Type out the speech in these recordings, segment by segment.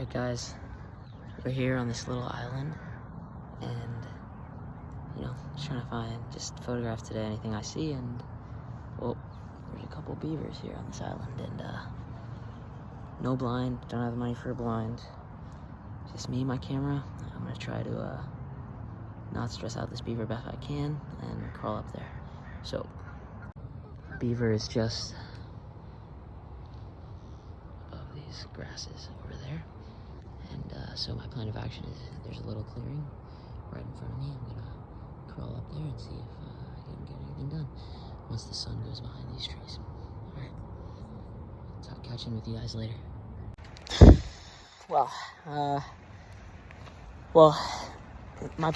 Alright guys, we're here on this little island and just trying to photograph today anything I see, and well, there's a couple beavers here on this island and no blind, don't have the money for a blind, just me and my camera. I'm gonna try to not stress out this beaver best I can and crawl up there. So beaver is just above these grasses over there, and so my plan of action is there's a little clearing right in front of me. I'm gonna crawl up there and see if I can get anything done once the sun goes behind these trees. All right, so I'll catch in with you guys later. Well, my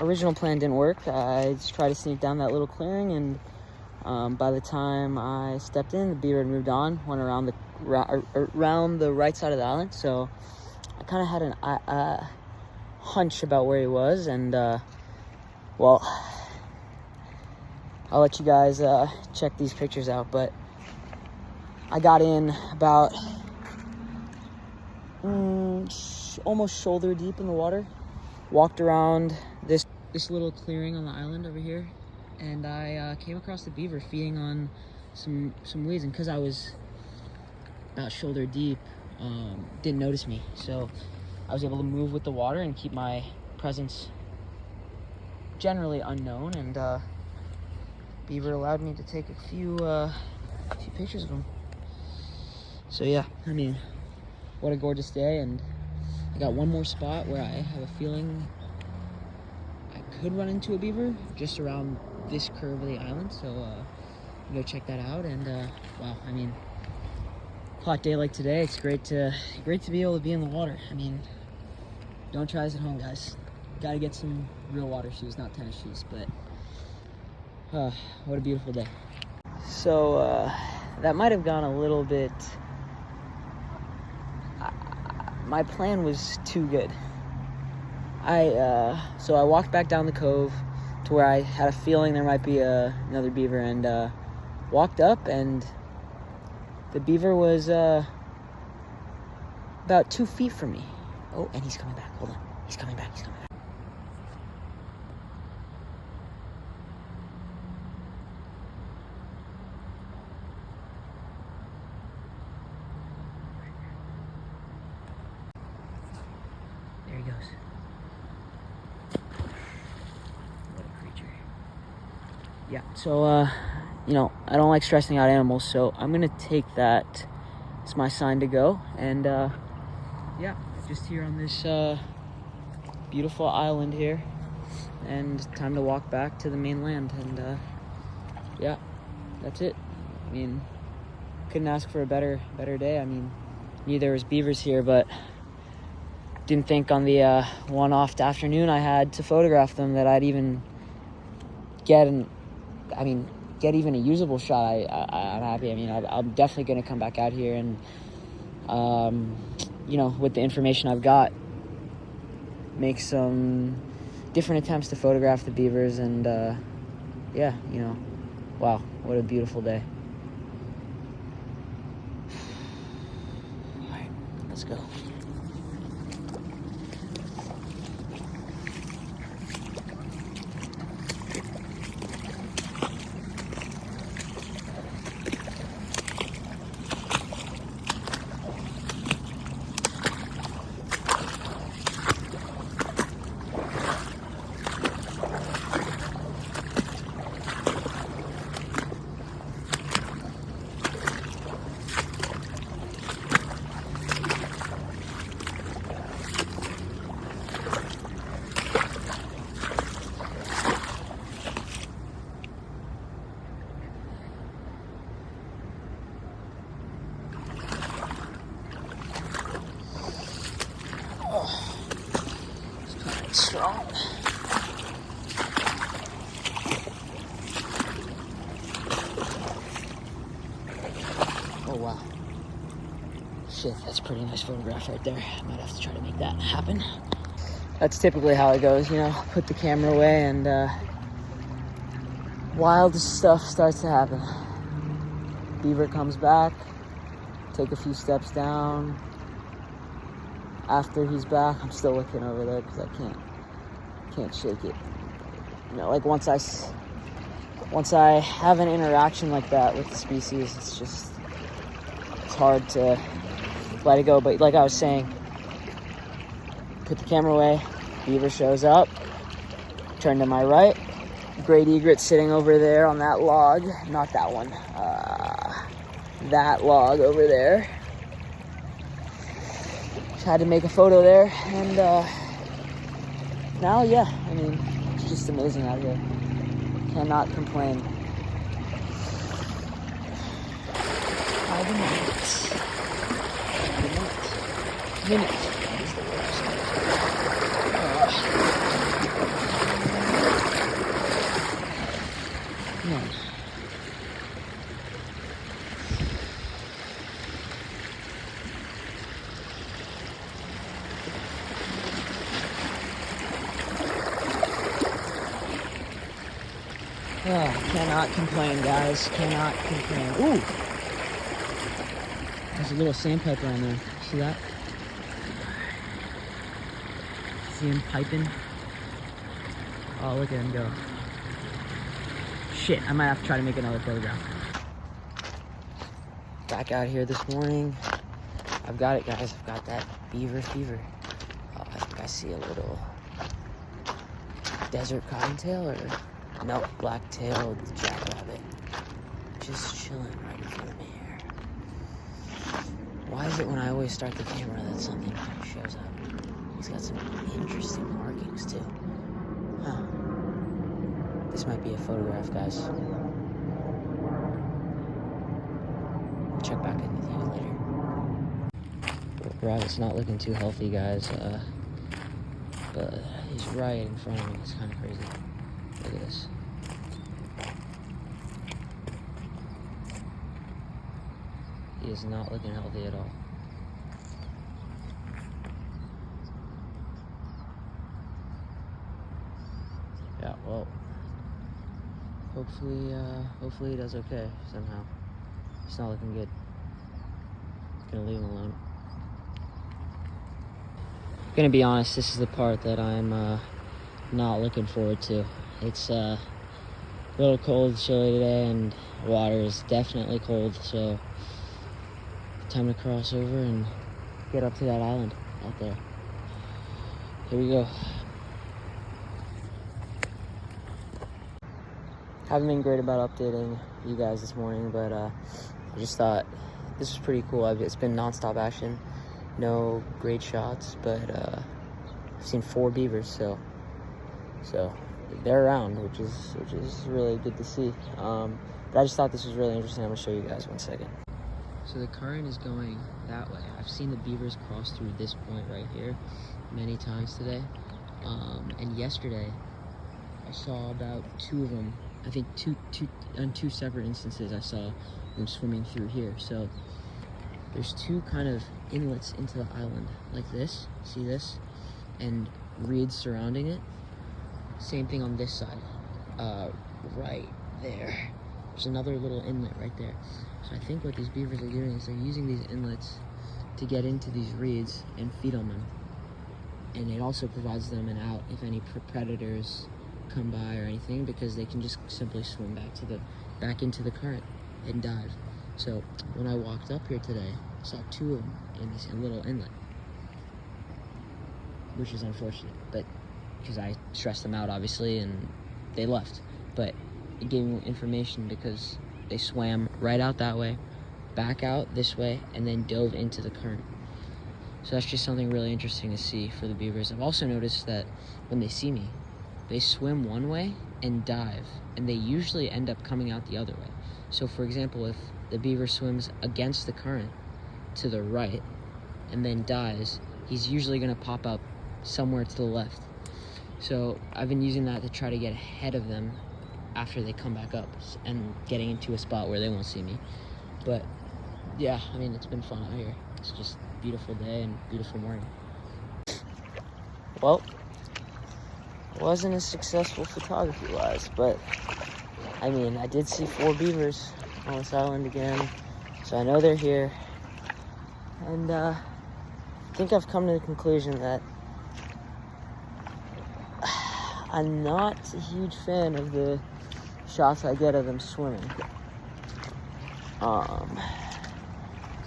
original plan didn't work. I just tried to sneak down that little clearing, and by the time I stepped in, the beaver had moved on, went around the right side of the island. So I kind of had a hunch about where he was, and well, I'll let you guys check these pictures out. But I got in about almost shoulder deep in the water, walked around this little clearing on the island over here, and I came across the beaver feeding on some weeds, and because I was about shoulder deep, didn't notice me, so I was able to move with the water and keep my presence generally unknown, and beaver allowed me to take a few pictures of him. So yeah, I mean, what a gorgeous day. And I got one more spot where I have a feeling I could run into a beaver just around this curve of the island, so go check that out. And wow, I mean, hot day like today, it's great to be able to be in the water. I mean, don't try this at home, guys. Got to get some real water shoes, not tennis shoes. But what a beautiful day. So that might have gone a little bit. My plan was too good. So I walked back down the cove to where I had a feeling there might be another beaver, and walked up, and the beaver was about 2 feet from me. Oh, and he's coming back. Hold on. He's coming back. There he goes. What a creature. Yeah, so, I don't like stressing out animals, so I'm going to take that as my sign to go. And, yeah, just here on this beautiful island here. And time to walk back to the mainland. And, yeah, that's it. I mean, couldn't ask for a better day. I mean, knew there was beavers here, but didn't think on the one-off afternoon I had to photograph them that I'd even get even a usable shot. I'm happy. I mean, I'm definitely going to come back out here and, with the information I've got, make some different attempts to photograph the beavers. And, yeah, wow, what a beautiful day. All right, let's go. Strong. Oh wow. Shit, that's a pretty nice photograph right there. I might have to try to make that happen. That's typically how it goes, put the camera away and wild stuff starts to happen. Beaver comes back, take a few steps down, after he's back, I'm still looking over there because I can't shake it. You know, like once I have an interaction like that with the species, it's hard to let it go. But like I was saying, put the camera away, beaver shows up, turn to my right, great egret sitting over there on that log, not that one, that log over there. Just had to make a photo there, and now, yeah, I mean, it's just amazing out here. Cannot complain. 5 minutes. Minutes. That is the word. Man. Oh, cannot complain, guys. Cannot complain. Ooh! There's a little sandpiper on there. See that? See him piping? Oh, look at him go. Shit, I might have to try to make another photograph. Back out here this morning. I've got it, guys. I've got that Beaver Fever. Oh, I think I see a little desert cottontail, or no, black-tailed jackrabbit. Just chilling right in front of me here. Why is it when I always start the camera that something shows up? He's got some interesting markings too. Huh. This might be a photograph, guys. Check back in with you later. Rabbit's not looking too healthy, guys. But he's right in front of me. It's kind of crazy. Look at this. He is not looking healthy at all. Yeah, well, hopefully he does okay somehow. He's not looking good. Gonna leave him alone. Gonna be honest, this is the part that I'm not looking forward to. It's a little cold, chilly today, and water is definitely cold, so time to cross over and get up to that island out there. Here we go. Haven't been great about updating you guys this morning, but I just thought this was pretty cool. It's been nonstop action, no great shots, but I've seen 4 beavers, so they're around, which is really good to see. But I just thought this was really interesting. I'm gonna show you guys 1 second. So the current is going that way. I've seen the beavers cross through this point right here many times today, and yesterday I saw about 2 of them. I think on 2 separate instances I saw them swimming through here. So there's 2 kind of inlets into the island like this. See this? And reeds surrounding it. Same thing on this side, right there. There's another little inlet right there. So I think what these beavers are doing is they're using these inlets to get into these reeds and feed on them. And it also provides them an out if any predators come by or anything, because they can just simply swim back into the current and dive. So when I walked up here today, I saw 2 of them in this little inlet, which is unfortunate, but because I stressed them out obviously and they left. But it gave me information because they swam right out that way, back out this way, and then dove into the current. So that's just something really interesting to see for the beavers. I've also noticed that when they see me, they swim one way and dive, and they usually end up coming out the other way. So for example, if the beaver swims against the current to the right and then dives, he's usually gonna pop up somewhere to the left. So I've been using that to try to get ahead of them after they come back up and getting into a spot where they won't see me. But yeah, I mean, it's been fun out here. It's just a beautiful day and beautiful morning. Well, wasn't as successful photography-wise, but I mean, I did see 4 beavers on this island again, so I know they're here. And think I've come to the conclusion that I'm not a huge fan of the shots I get of them swimming.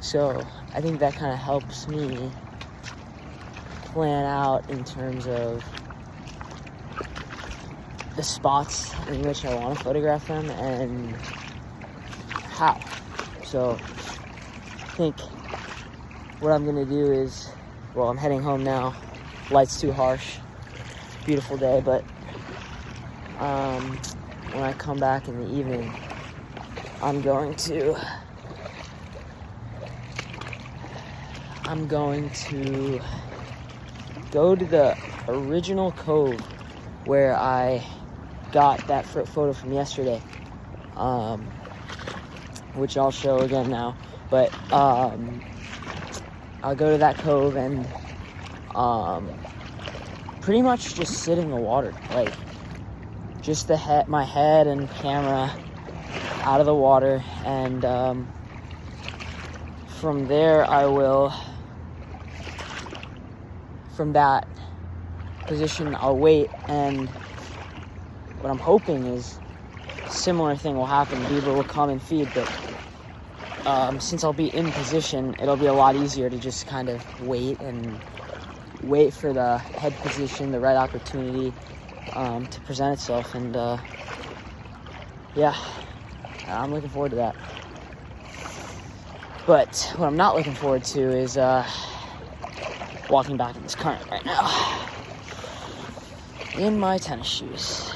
So I think that kind of helps me plan out in terms of the spots in which I want to photograph them and how. So I think what I'm gonna do is, well, I'm heading home now. Light's too harsh. Beautiful day, but when I come back in the evening, I'm going to go to the original cove where I got that photo from yesterday, which I'll show again now. But I'll go to that cove and pretty much just sit in the water, like just my head and camera out of the water, and from there I will, from that position I'll wait, and what I'm hoping is a similar thing will happen. Beaver will come and feed, but since I'll be in position, it'll be a lot easier to just kind of wait for the head position, the right opportunity to present itself. And yeah, I'm looking forward to that. But what I'm not looking forward to is walking back in this current right now in my tennis shoes,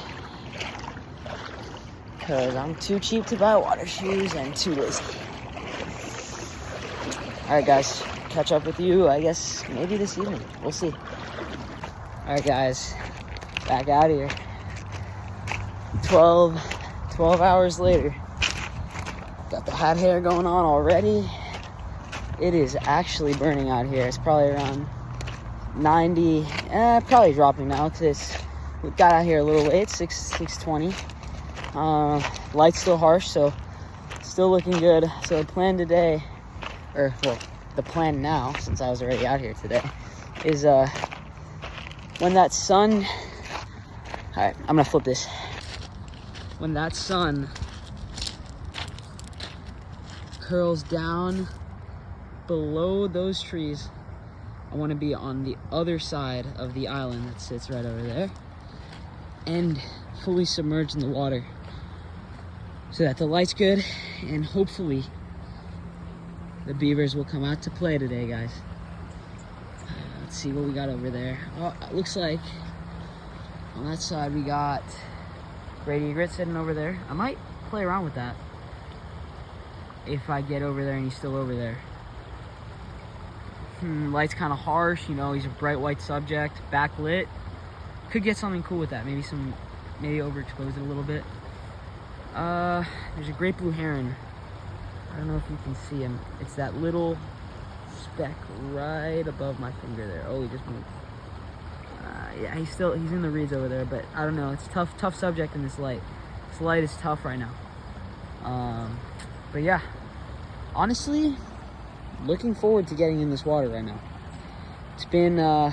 because I'm too cheap to buy water shoes and too lazy. Alright guys, catch up with you, I guess, maybe this evening. We'll see. Alright guys, back out here. 12 hours later. Got the hot hair going on already. It is actually burning out here. It's probably around 90, probably dropping now because we got out here a little late, 6:20. Light's still harsh, so still looking good. So the plan today, the plan now, since I was already out here today, is when that sun, alright, I'm gonna flip this. When that sun curls down below those trees, I want to be on the other side of the island that sits right over there and fully submerged in the water so that the light's good, and hopefully the beavers will come out to play today, guys. Let's see what we got over there. Oh, it looks like on that side we got great egret sitting over there. I might play around with that if I get over there and he's still over there. Light's kind of harsh, you know, he's a bright white subject, backlit. Could get something cool with that, maybe overexpose it a little bit. There's a great blue heron. I don't know if you can see him. It's that little speck right above my finger there. Oh, he just moved. Yeah, he's in the reeds over there, but I don't know. It's tough subject in this light. This light is tough right now. But yeah, honestly, looking forward to getting in this water right now. It's been a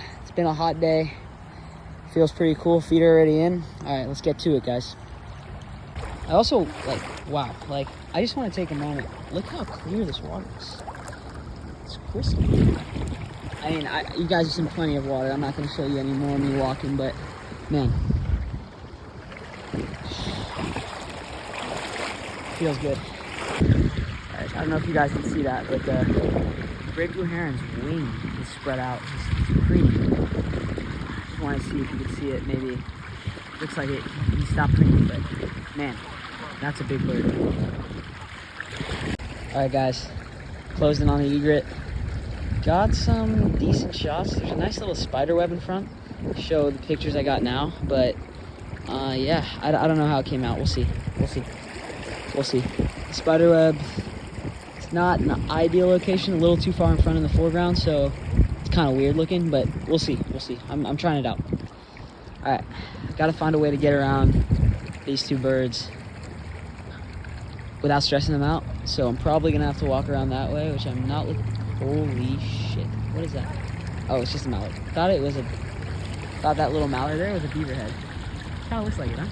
hot day. Feels pretty cool. Feet are already in. All right, let's get to it, guys. I also I just want to take a moment. Look how clear this water is. It's crystal. I mean, you guys have seen plenty of water. I'm not going to show you any more of me walking, but man, feels good. I don't know if you guys can see that, but the great blue heron's wing is spread out. It's creamy. Just want to see if you can see it. Maybe looks like he stopped creaming, but man, that's a big bird. All right, guys, closing on the egret. Got some decent shots. There's a nice little spider web in front. Show the pictures I got now, but yeah, I don't know how it came out. We'll see. The spider web, it's not an ideal location, a little too far in front in the foreground, so it's kind of weird looking, but we'll see. I'm trying it out. All right, gotta find a way to get around these two birds without stressing them out, so I'm probably gonna have to walk around that way, which I'm not looking. Holy shit, what is that? Oh, it's just a mallard. Thought that little mallard there was a beaver head. Kind of looks like it, huh?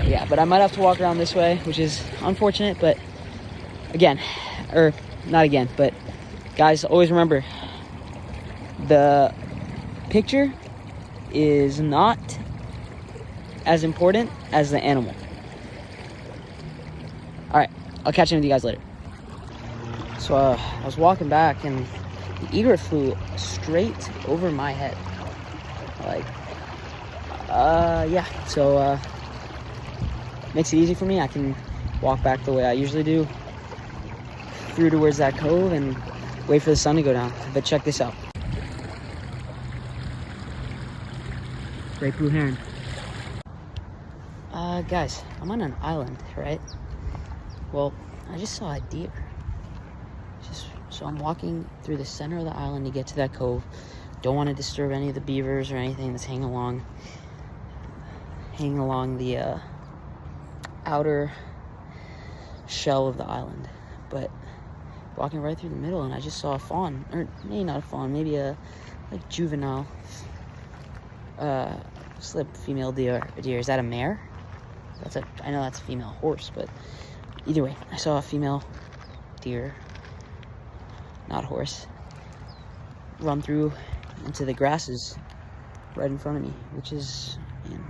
Yeah, but I might have to walk around this way, which is unfortunate, but again, or not again, but guys, always remember, the picture is not as important as the animal. All right, I'll catch up with you guys later. So I was walking back and the egret flew straight over my head. Like, yeah, so makes it easy for me. I can walk back the way I usually do, through towards that cove and wait for the sun to go down. But check this out. Great blue heron. Guys, I'm on an island, right? Well, I just saw a deer. So I'm walking through the center of the island to get to that cove. Don't want to disturb any of the beavers or anything that's hanging along the outer shell of the island. But walking right through the middle, and I just saw a fawn, or maybe not a fawn, maybe a like juvenile slip female deer. Is that a mare? I know that's a female horse, but either way, I saw a female deer, not horse, run through into the grasses right in front of me, which is, man,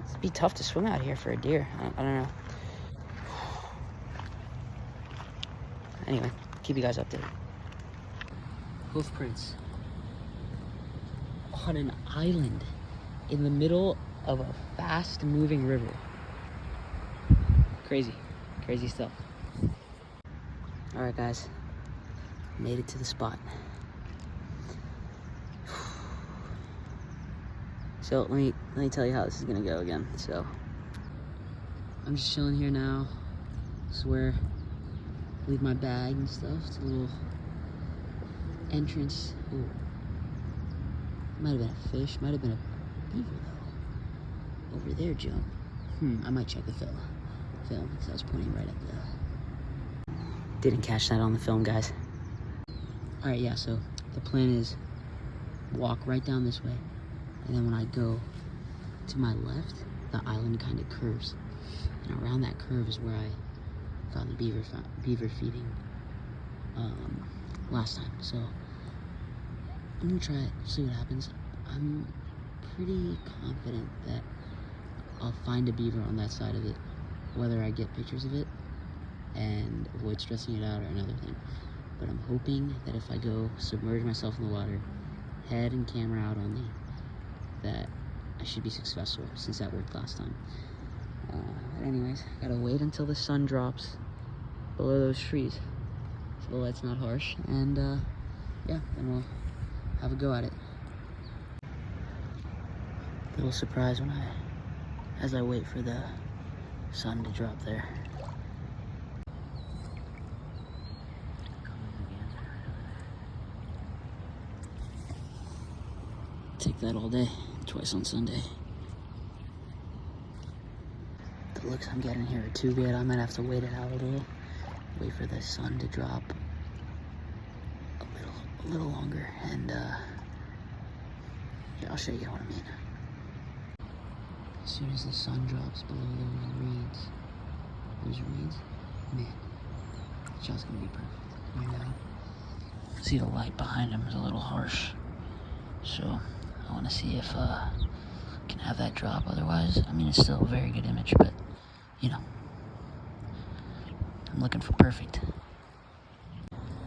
it'd be tough to swim out here for a deer. I don't know. Anyway, keep you guys updated. Hoof prints on an island in the middle of a fast-moving river. Crazy stuff. All right, guys, made it to the spot. So let me tell you how this is gonna go again. So I'm just chilling here now. This is where I leave my bag and stuff. It's a little entrance. Ooh. Might have been a fish, might have been a beaver though. Over there, Joe. I might check the film because I was pointing right at the. Didn't catch that on the film, guys. All right, yeah. So the plan is walk right down this way, and then when I go to my left, the island kind of curves, and around that curve is where I found the beaver feeding last time. So I'm gonna try it, see what happens. I'm pretty confident that I'll find a beaver on that side of it, whether I get pictures of it and avoid stressing it out or another thing. But I'm hoping that if I go submerge myself in the water, head and camera out only, that I should be successful, since that worked last time. But anyways, gotta wait until the sun drops below those trees so the light's not harsh, and yeah, then we'll have a go at it. Little surprise as I wait for the sun to drop there. Take that all day, twice on Sunday. The looks I'm getting here are too good. I might have to wait it out a little. Wait for the sun to drop a little longer, and yeah, I'll show you what I mean. As soon as the sun drops below those reeds, man, the shot's gonna be perfect. Right now, see the light behind him is a little harsh, so I want to see if I can have that drop. Otherwise, I mean, it's still a very good image, but you know, I'm looking for perfect.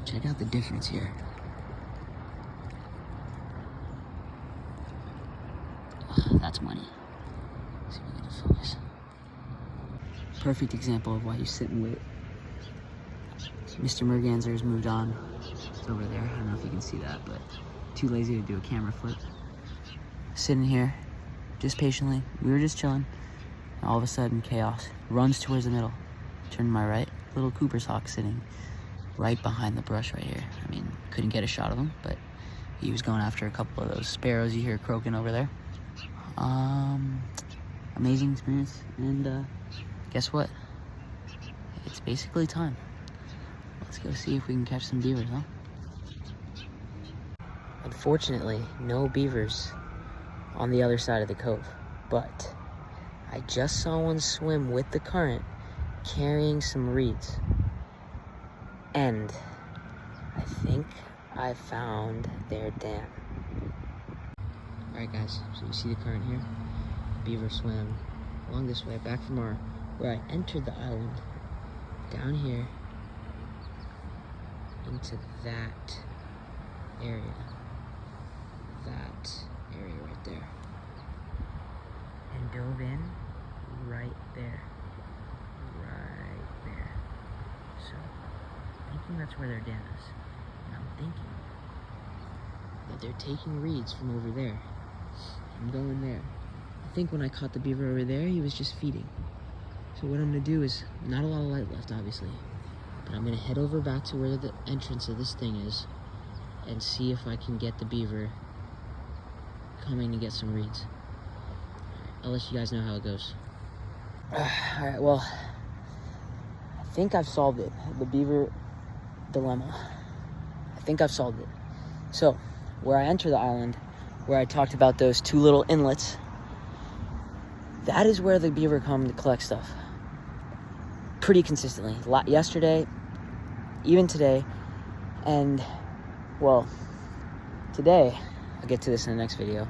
Check out the difference here. That's money. Let's see if we can focus. Perfect example of why you sit and wait. Mr. Merganser has moved on. It's over there. I don't know if you can see that, but too lazy to do a camera flip. Sitting here, just patiently. We were just chilling. All of a sudden, chaos. Runs towards the middle. Turn to my right. Little Cooper's hawk sitting right behind the brush right here. I mean, couldn't get a shot of him, but he was going after a couple of those sparrows you hear croaking over there. Amazing experience, and guess what? It's basically time. Let's go see if we can catch some beavers, huh? Unfortunately, no beavers on the other side of the cove, but I just saw one swim with the current carrying some reeds, and I think I found their dam. Alright guys, so you see the current here? Beaver swam along this way, back from where I entered the island, down here, into that area. That area right there. And dove in right there. Right there. So, I'm thinking that's where their dam is. And I'm thinking that they're taking reeds from over there and going there. I think when I caught the beaver over there, he was just feeding. So what I'm gonna do is, not a lot of light left obviously, but I'm gonna head over back to where the entrance of this thing is and see if I can get the beaver coming to get some reeds. I'll let you guys know how it goes. Alright, well, I think I've solved it. The beaver dilemma. I think I've solved it. So, where I enter the island, where I talked about those two little inlets, that is where the beaver come to collect stuff. Pretty consistently. Yesterday, even today, and, well, today, I'll get to this in the next video.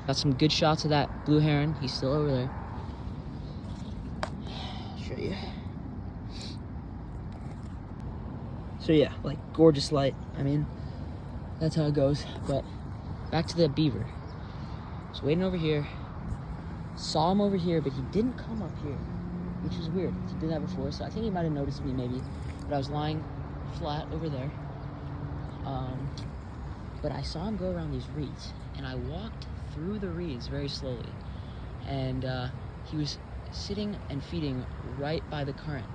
Got some good shots of that blue heron. He's still over there. Show you. So yeah, like gorgeous light. I mean, that's how it goes. But back to the beaver. Was waiting over here. Saw him over here, but he didn't come up here, which is weird. He did that before, so I think he might have noticed me maybe. But I was lying flat over there. But I saw him go around these reeds, and I walked through the reeds very slowly. And he was sitting and feeding right by the current.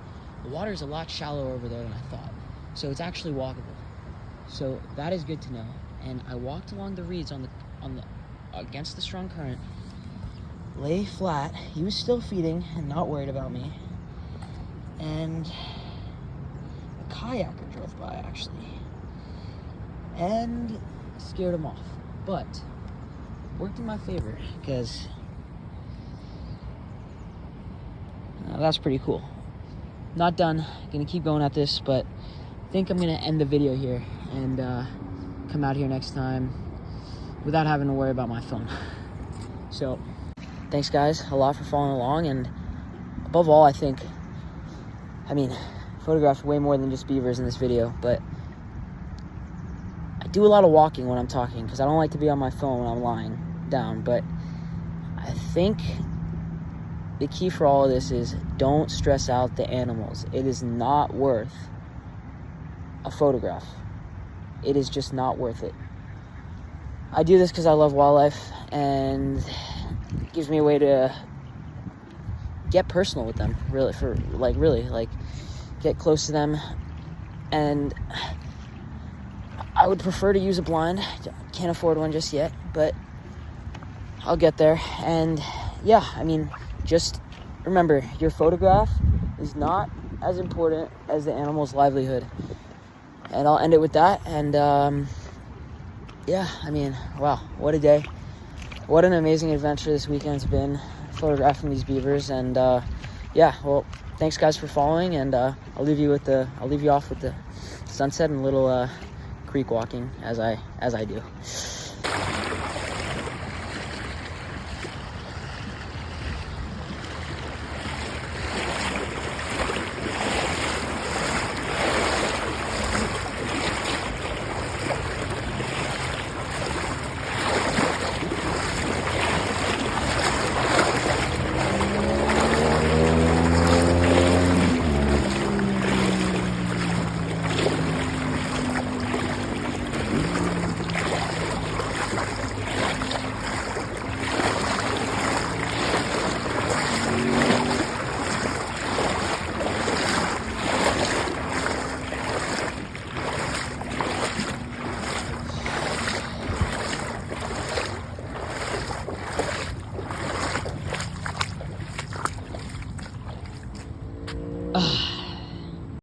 The water is a lot shallower over there than I thought, so it's actually walkable. So that is good to know. And I walked along the reeds on the against the strong current, lay flat. He was still feeding and not worried about me. And a kayaker drove by actually, and scared him off. But worked in my favor because that's pretty cool. Not done. Gonna keep going at this, but I think I'm gonna end the video here and come out here next time without having to worry about my phone. So thanks guys a lot for following along, and above all, I mean, photographed way more than just beavers in this video, but I do a lot of walking when I'm talking because I don't like to be on my phone when I'm lying down. But I think the key for all of this is don't stress out the animals. It is not worth a photograph. It is just not worth it. I do this because I love wildlife, and it gives me a way to get personal with them, really get close to them. And I would prefer to use a blind. Can't afford one just yet, but I'll get there. And yeah, I mean, just remember, your photograph is not as important as the animal's livelihood. And I'll end it with that. And yeah, I mean, wow, what a day. What an amazing adventure this weekend's been, photographing these beavers. And yeah, well, thanks guys for following, and I'll leave you off with the sunset and a little creek walking as I do.